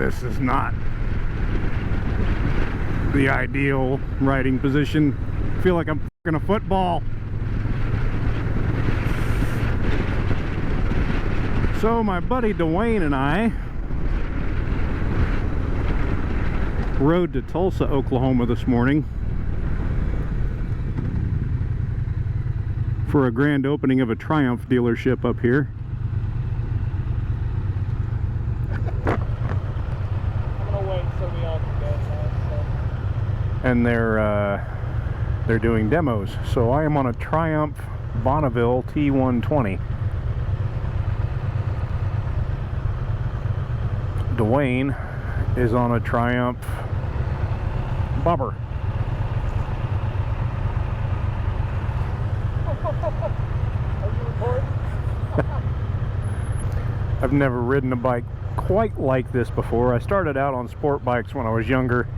This is not the ideal riding position. I feel like I'm f***ing a football. So my buddy Dwayne and I rode to Tulsa, Oklahoma this morning for a grand opening of a Triumph dealership up here. And they're doing demos. So I am on a Triumph Bonneville T120. Dwayne is on a Triumph Bobber. Are you recording? I've never ridden a bike quite like this before. I started out on sport bikes when I was younger,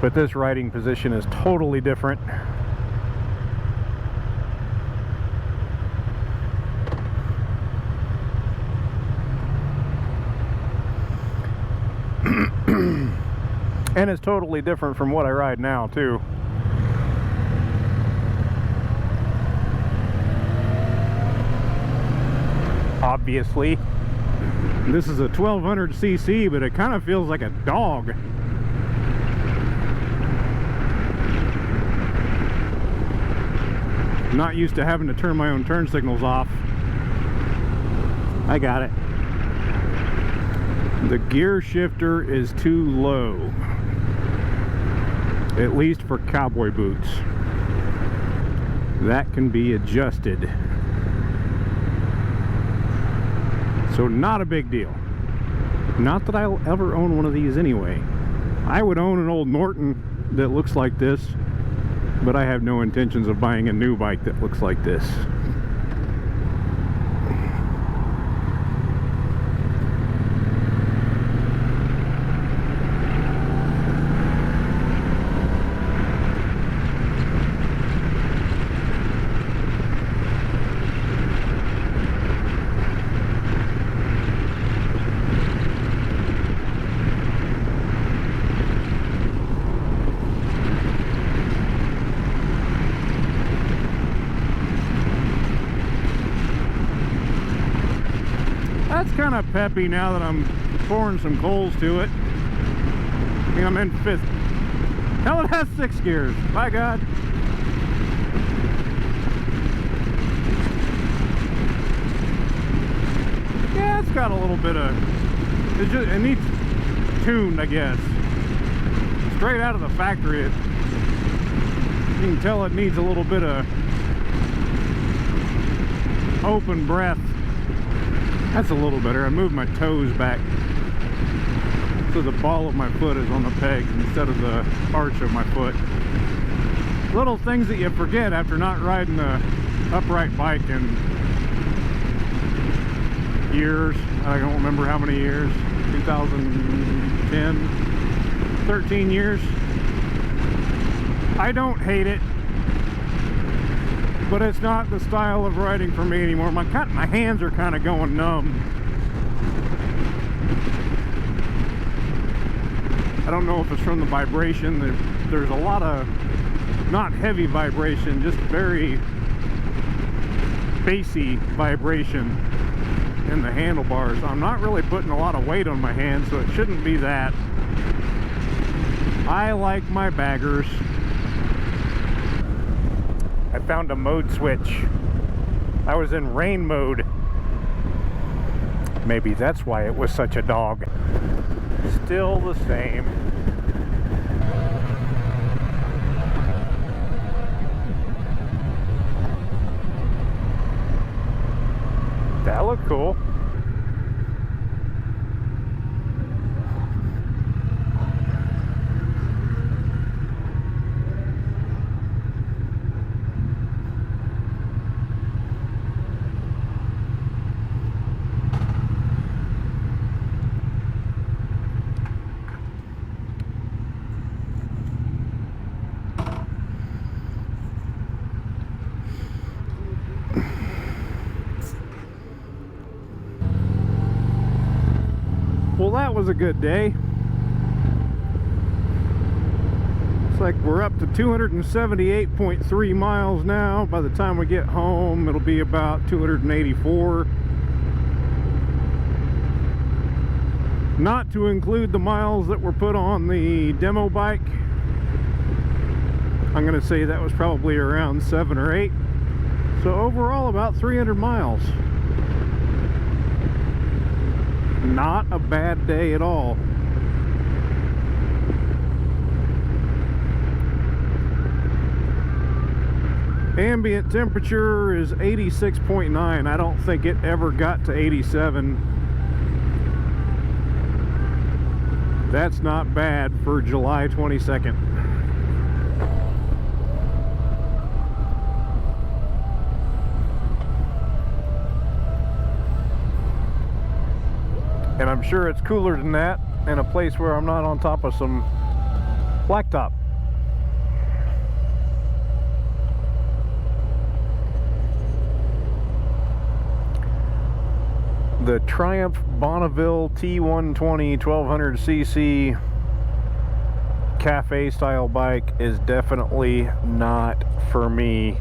but this riding position is totally different. And it's totally different from what I ride now too. Obviously, this is a 1200cc, but it kind of feels like a dog. I'm not used to having to turn my own turn signals off. I got it. The gear shifter is too low, at least for cowboy boots. That can be adjusted. So not a big deal. Not that I'll ever own one of these anyway. I would own an old Norton that looks like this, but I have no intentions of buying a new bike that looks like this. That's kind of peppy now that I'm pouring some coals to it. I think I'm in 5th. Hell, it has 6 gears. By God. Yeah, it's got a little bit of... It needs tuned, I guess. Straight out of the factory, you can tell it needs a little bit of open breath. That's a little better. I moved my toes back so the ball of my foot is on the pegs instead of the arch of my foot. Little things that you forget after not riding a upright bike in years. I don't remember how many years. 2010, 13 years. I don't hate it, but it's not the style of riding for me anymore. My hands are kind of going numb. I don't know if it's from the vibration. There's a lot of not heavy vibration, just very bassy vibration in the handlebars. I'm not really putting a lot of weight on my hands, so it shouldn't be that. I like my baggers. I found a mode switch. I was in rain mode. Maybe that's why it was such a dog. Still the same. That looked cool. Well, that was a good day. Looks like we're up to 278.3 miles now. By the time we get home, it'll be about 284. Not to include the miles that were put on the demo bike. I'm going to say that was probably around 7 or 8. So overall, about 300 miles. Not a bad day at all. Ambient temperature is 86.9. I don't think it ever got to 87. That's not bad for July 22nd. And I'm sure it's cooler than that in a place where I'm not on top of some blacktop. The Triumph Bonneville T120 1200cc cafe style bike is definitely not for me.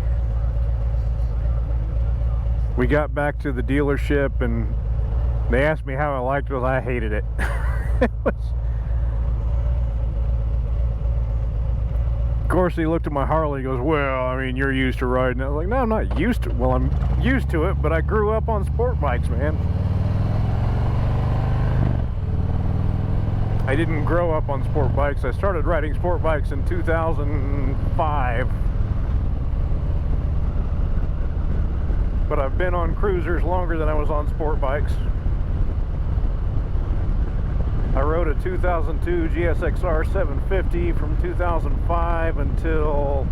We got back to the dealership and they asked me how I liked it. I hated it. Of course, he looked at my Harley. He goes, "Well, I mean, you're used to riding." I was like, "No, I'm not used to it." Well, I'm used to it, but I grew up on sport bikes, man. I didn't grow up on sport bikes. I started riding sport bikes in 2005. But I've been on cruisers longer than I was on sport bikes. I rode a 2002 GSXR 750 from 2005 until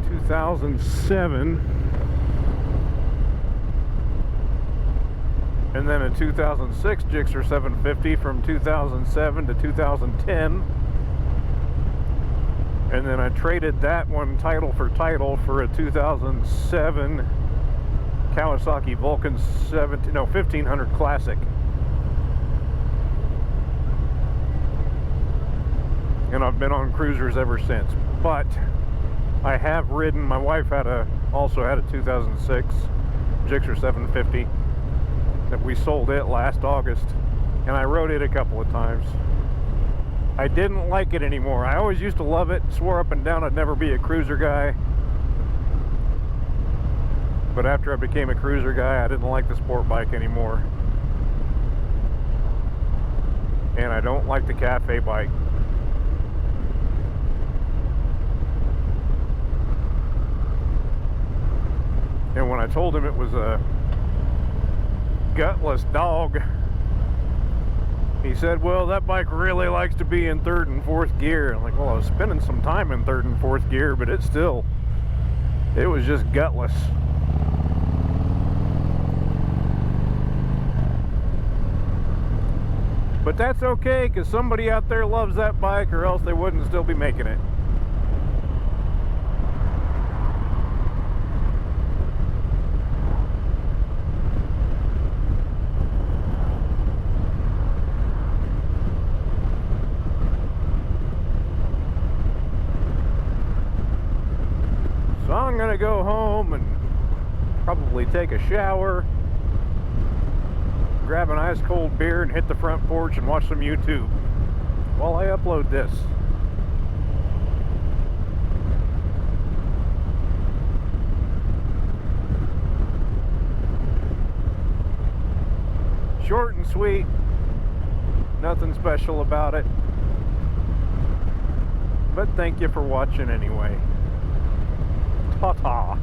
2007. And then a 2006 Gixxer 750 from 2007 to 2010. And then I traded that one title for a 2007 Kawasaki Vulcan 1500 Classic. And I've been on cruisers ever since. But I have ridden, my wife also had a 2006 Gixxer 750 that we sold it last August, and I rode it a couple of times. I didn't like it anymore. I always used to love it, swore up and down I'd never be a cruiser guy. But after I became a cruiser guy, I didn't like the sport bike anymore. And I don't like the cafe bike. And when I told him it was a gutless dog, he said, "Well, that bike really likes to be in 3rd and 4th gear." I'm like, "Well, I was spending some time in 3rd and 4th gear, but it was just gutless." But that's okay, because somebody out there loves that bike, or else they wouldn't still be making it. So I'm gonna go home and probably take a shower, grab an ice cold beer, and hit the front porch and watch some YouTube while I upload this. Short and sweet, nothing special about it, but thank you for watching anyway. Ta-ta.